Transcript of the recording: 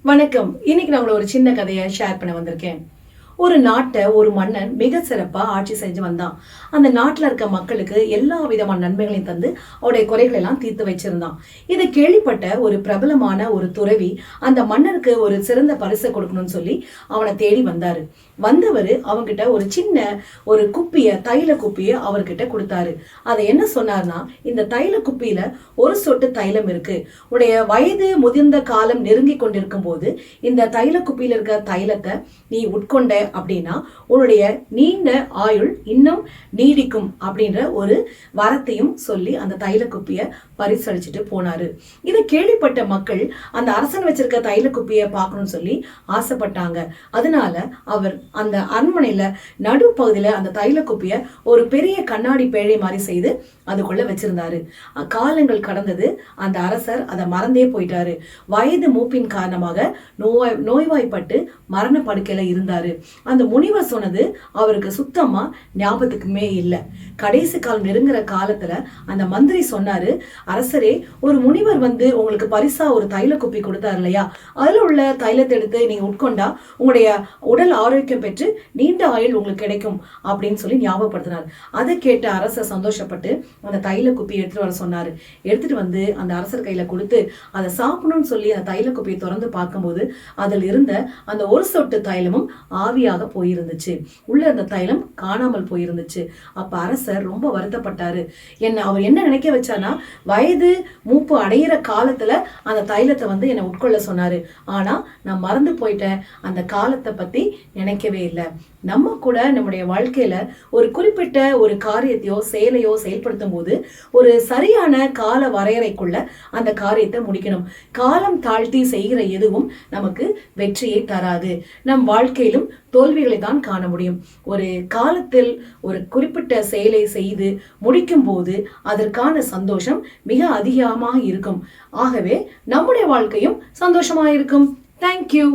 வணக்கம். இன்னைக்கு நான் ஒரு சின்ன கதையை ஷேர் பண்ண வந்திருக்கேன். ஒரு நாட்டை ஒரு மன்னன் மிக சிறப்பா ஆட்சி செஞ்சு வந்தான். அந்த நாட்டுல இருக்க மக்களுக்கு எல்லா விதமான நன்மைகளையும் தந்து அவருடைய குறைகளை எல்லாம் தீர்த்து வச்சிருந்தான். இதை கேள்விப்பட்ட ஒரு பிரபலமான ஒரு துறவி அந்த மன்னனுக்கு ஒரு சிறந்த பரிசை கொடுக்கணும்னு சொல்லி அவனை தேடி வந்தாரு. வந்தவர் அவங்கிட்ட ஒரு சின்ன ஒரு தைல குப்பிய அவர்கிட்ட கொடுத்தாரு. அதை என்ன சொன்னார்னா, இந்த தைல குப்பியில ஒரு சொட்டு தைலம் இருக்கு. உடைய வயது முதிர்ந்த காலம் நெருங்கி கொண்டிருக்கும் போது இந்த தைல குப்பியில இருக்க தைலத்தை நீ உட்கொண்ட அப்படின்னா உன்னுடைய நீண்ட ஆயுள் இன்னும் நீடிக்கும் அப்படின்ற ஒரு வரத்தையும் சொல்லி அந்த தைல குப்பிய பரிசளிச்சுட்டு போனாரு. இதை கேள்விப்பட்ட மக்கள் அந்த அரசன் வச்சிருக்க தைல குப்பிய பார்க்கணும்னு சொல்லி ஆசைப்பட்டாங்க. அதனால அவர் அந்த அரண்மனையில நடுப்பகுதியில அந்த தைல குப்பிய ஒரு பெரிய கண்ணாடி பேழை மாதிரி செய்து அதுக்குள்ள வச்சிருந்தாரு. காலங்கள் கடந்தது. அந்த அரசர் அதை மறந்தே போயிட்டாரு. வயது மூப்பின் காரணமாக நோய்வாய்ப்பட்டு மரண படுக்கையில இருந்தாரு. அந்த முனிவர் சொன்னது அவருக்கு சுத்தமா ஞாபகத்துக்குமே இல்லை. கடைசி காலம் நெருங்குற காலத்துல அந்த மந்திரி சொன்னாரு, அரசரே, ஒரு முனிவர் வந்து உங்களுக்கு பரிசா ஒரு தைல குப்பி கொடுத்தாரு இல்லையா, அதுல உள்ள தைலத்தை எடுத்து நீங்க உட்கொண்டா உங்களுடைய உடல் ஆரோக்கியம் பெற்று நீண்ட ஆயுள் உங்களுக்கு கிடைக்கும் அப்படின்னு சொல்லி ஞாபகப்படுத்தினார். அதை கேட்ட அரசர் சந்தோஷப்பட்டு அந்த தைல குப்பியை எடுத்துட்டு வர சொன்னாரு. எடுத்துட்டு வந்து அந்த அரசர் கையில கொடுத்து அதை சாப்பிடணும்னு சொல்லி அந்த தைல குப்பியை திறந்து பார்க்கும்போது அதில் இருந்த அந்த ஒரு சொட்டு தைலமும் ஆவியாக போயிருந்துச்சு. உள்ள இருந்த தைலம் காணாமல் போயிருந்துச்சு. அப்ப அரசர் ரொம்ப வருத்தப்பட்டாரு. அவர் என்ன நினைக்க வச்சானா, வயது மூப்பு அடையிற காலத்துல அந்த தைலத்தை வந்து என்னை உட்கொள்ள சொன்னாரு. ஆனா நான் மறந்து போயிட்டேன், அந்த காலத்தை பத்தி நினைக்கவே இல்லை. நம்ம கூட நம்முடைய வாழ்க்கையில ஒரு குறிப்பிட்ட ஒரு காரியத்தையோ செயலையோ செயல்படுத்தும் போது ஒரு சரியான கால வரையறைக்குள்ள அந்த காரியத்தை முடிக்கணும். காலம் தாழ்த்தி செய்கிற எதுவும் நமக்கு வெற்றியை தராது. நம் வாழ்க்கையிலும் தோல்விகளை தான் காண முடியும். ஒரு காலத்தில் ஒரு குறிப்பிட்ட செயலை செய்து முடிக்கும் போது அதற்கான சந்தோஷம் மிக அதிகமாக இருக்கும். ஆகவே நம்முடைய வாழ்க்கையும் சந்தோஷமாக இருக்கும். தேங்க்யூ.